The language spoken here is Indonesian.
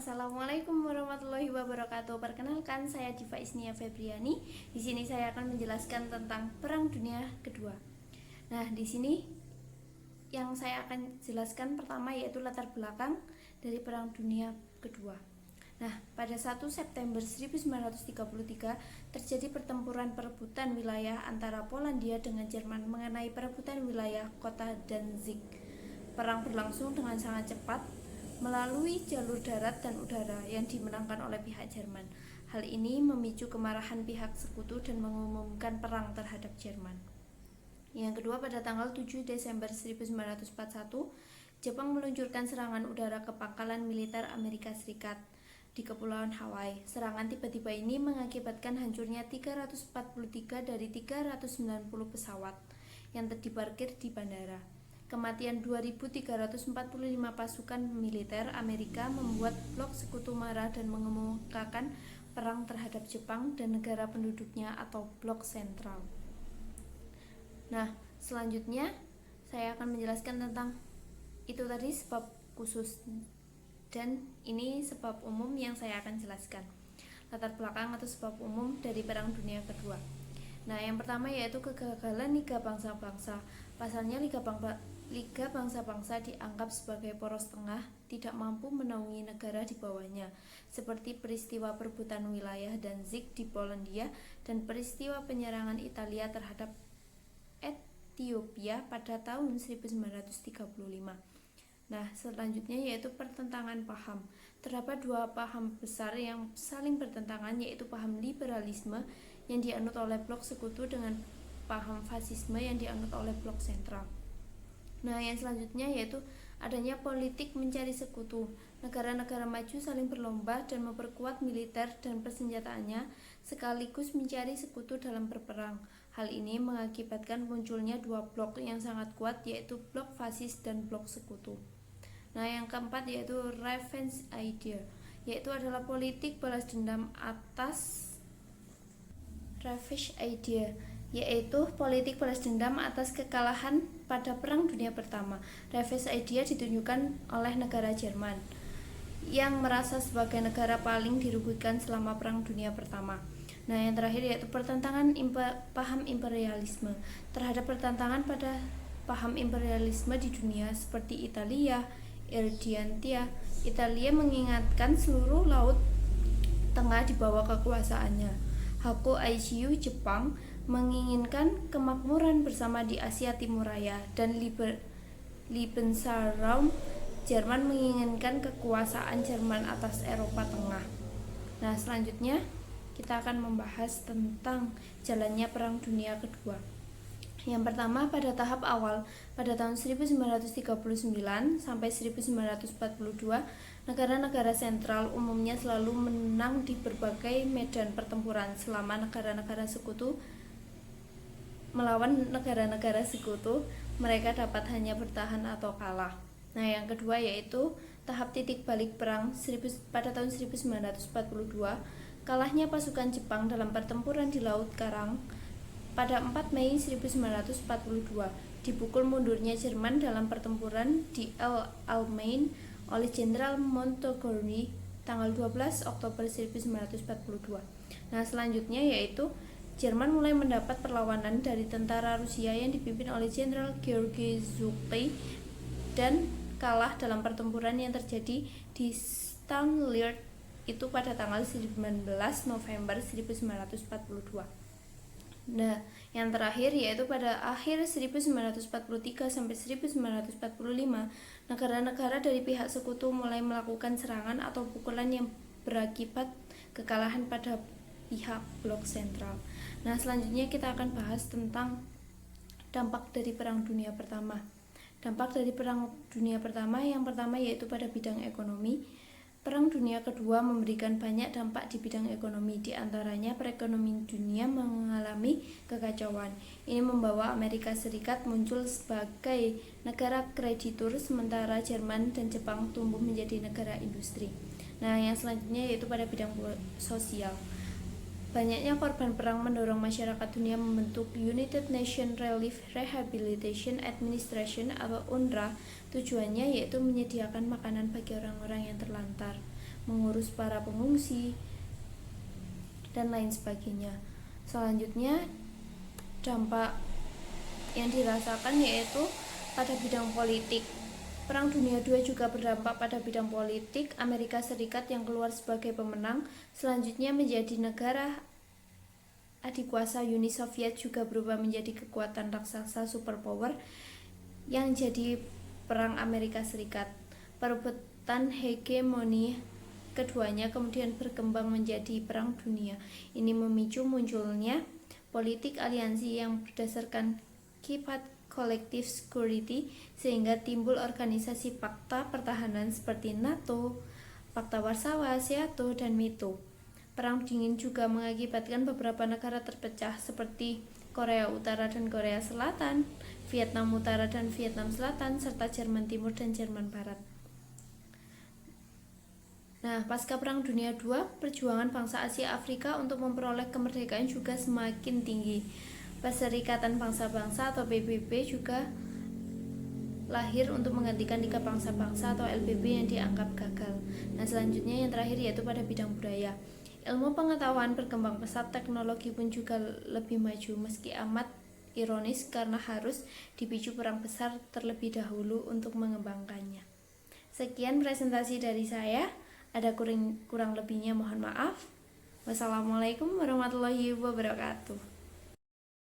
Assalamualaikum warahmatullahi wabarakatuh. Perkenalkan, saya Diva Isnia Febriani. Di sini saya akan menjelaskan tentang Perang Dunia Kedua. Nah, di sini yang saya akan jelaskan pertama yaitu latar belakang dari Perang Dunia Kedua. Nah, pada 1 September 1933 terjadi pertempuran perebutan wilayah antara Polandia dengan Jerman mengenai perebutan wilayah kota Danzig. Perang berlangsung dengan sangat cepat melalui jalur darat dan udara yang dimenangkan oleh pihak Jerman. Hal ini memicu kemarahan pihak sekutu dan mengumumkan perang terhadap Jerman. Yang kedua, pada tanggal 7 Desember 1941, Jepang meluncurkan serangan udara ke pangkalan militer Amerika Serikat di Kepulauan Hawaii. Serangan tiba-tiba ini mengakibatkan hancurnya 343 dari 390 pesawat yang diparkir di bandara. Kematian 2.345 pasukan militer Amerika membuat blok sekutu marah dan mengemukakan perang terhadap Jepang dan negara penduduknya atau blok sentral. Nah, selanjutnya saya akan menjelaskan tentang itu tadi sebab khusus dan ini sebab umum yang saya akan jelaskan. Latar belakang atau sebab umum dari Perang Dunia Kedua. Nah, yang pertama yaitu kegagalan Liga Bangsa-Bangsa. Pasalnya Liga Bangsa-Bangsa dianggap sebagai poros tengah, tidak mampu menaungi negara di bawahnya, seperti peristiwa perebutan wilayah Danzig di Polandia dan peristiwa penyerangan Italia terhadap Ethiopia pada tahun 1935. Nah, selanjutnya yaitu pertentangan paham. Terdapat dua paham besar yang saling bertentangan, yaitu paham liberalisme yang dianut oleh blok sekutu dengan paham fasisme yang dianut oleh blok sentral. Nah, yang selanjutnya yaitu adanya politik mencari sekutu. Negara-negara maju saling berlomba dan memperkuat militer dan persenjataannya sekaligus mencari sekutu dalam berperang. Hal ini mengakibatkan munculnya dua blok yang sangat kuat, yaitu blok fasis dan blok sekutu. Nah, yang keempat yaitu revenge idea, yaitu adalah politik balas dendam atas kekalahan pada Perang Dunia Pertama. Revenge idea ditunjukkan oleh negara Jerman yang merasa sebagai negara paling dirugikan selama Perang Dunia Pertama. Nah, yang terakhir yaitu pertentangan paham imperialisme. Terhadap pertentangan pada paham imperialisme di dunia seperti Italia, Irlandia, Italia mengingatkan seluruh laut tengah di bawah kekuasaannya. Haku Aishiu Jepang menginginkan kemakmuran bersama di Asia Timur Raya, dan Lebensraum Jerman menginginkan kekuasaan Jerman atas Eropa Tengah. Nah, selanjutnya kita akan membahas tentang jalannya Perang Dunia Kedua. Yang pertama, pada tahap awal, pada tahun 1939 sampai 1942, negara-negara sentral umumnya selalu menang di berbagai medan pertempuran selama negara-negara sekutu melawan negara-negara sekutu, mereka dapat hanya bertahan atau kalah. Nah, yang kedua yaitu tahap titik balik perang pada tahun 1942, kalahnya pasukan Jepang dalam pertempuran di Laut Karang pada 4 Mei 1942, dipukul mundurnya Jerman dalam pertempuran di El Alamein oleh Jenderal Montgomery tanggal 12 Oktober 1942. Nah, selanjutnya yaitu Jerman mulai mendapat perlawanan dari tentara Rusia yang dipimpin oleh Jenderal Georgy Zhuge dan kalah dalam pertempuran yang terjadi di Stalingrad itu pada tanggal 19 November 1942. Nah, yang terakhir yaitu pada akhir 1943 sampai 1945, negara-negara dari pihak sekutu mulai melakukan serangan atau pukulan yang berakibat kekalahan pada pihak blok sentral. Nah, selanjutnya kita akan bahas tentang dampak dari Perang Dunia Pertama. Dampak dari Perang Dunia Pertama yang pertama yaitu pada bidang ekonomi. Perang Dunia Kedua memberikan banyak dampak di bidang ekonomi, di antaranya perekonomian dunia mengalami kekacauan. Ini membawa Amerika Serikat muncul sebagai negara kreditur, sementara Jerman dan Jepang tumbuh menjadi negara industri. Nah, yang selanjutnya yaitu pada bidang sosial. Banyaknya korban perang mendorong masyarakat dunia membentuk United Nations Relief Rehabilitation Administration atau UNRWA. Tujuannya yaitu menyediakan makanan bagi orang-orang yang terlantar. mengurus para pengungsi, dan lain sebagainya. Selanjutnya, dampak yang dirasakan yaitu pada bidang politik. Perang Dunia II juga berdampak pada bidang politik. Amerika Serikat yang keluar sebagai pemenang selanjutnya menjadi negara adikuasa Uni Soviet juga berubah menjadi kekuatan raksasa superpower yang jadi Perang Amerika Serikat. Perebutan hegemoni keduanya kemudian berkembang menjadi Perang Dunia. Ini memicu munculnya politik aliansi yang berdasarkan sifat collective security, sehingga timbul organisasi fakta pertahanan seperti NATO, Fakta Warsawa, SEATO, dan MITO. Perang Dingin juga mengakibatkan beberapa negara terpecah seperti Korea Utara dan Korea Selatan, Vietnam Utara dan Vietnam Selatan, serta Jerman Timur dan Jerman Barat. Nah, pasca Perang Dunia II, perjuangan bangsa Asia Afrika untuk memperoleh kemerdekaan juga semakin tinggi. Perserikatan Bangsa-Bangsa atau PBB juga lahir untuk menggantikan Liga Bangsa-Bangsa atau LBB yang dianggap gagal. Nah, selanjutnya yang terakhir yaitu pada bidang budaya. Ilmu pengetahuan berkembang pesat, teknologi pun juga lebih maju, meski amat ironis karena harus dipicu perang besar terlebih dahulu untuk mengembangkannya. Sekian presentasi dari saya. Ada kurang lebihnya mohon maaf. Wassalamualaikum warahmatullahi wabarakatuh.